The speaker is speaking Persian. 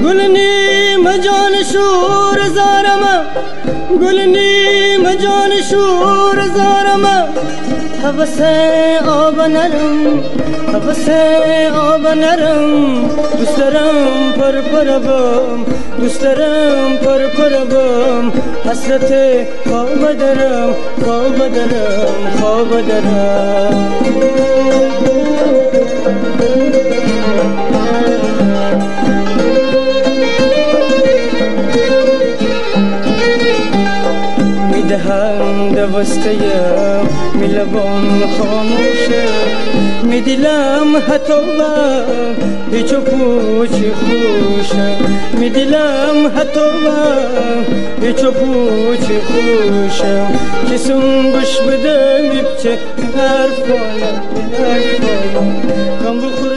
گلنی مجان شور زارما گلنی مجان شور زارما هوس آب نرم هوس آب نرم دوست دارم پر پر بم دوست دارم پر پر بم حسرت خواب دارم خواب دارم خواب دارم میدهم دوستیم میلبم خاموشه میدیلم حتی هیچ و پوچی خوشه میدیلم حتی هیچ و پوچی خوشه کسون گوش بده میبچه حرفایم کم بخور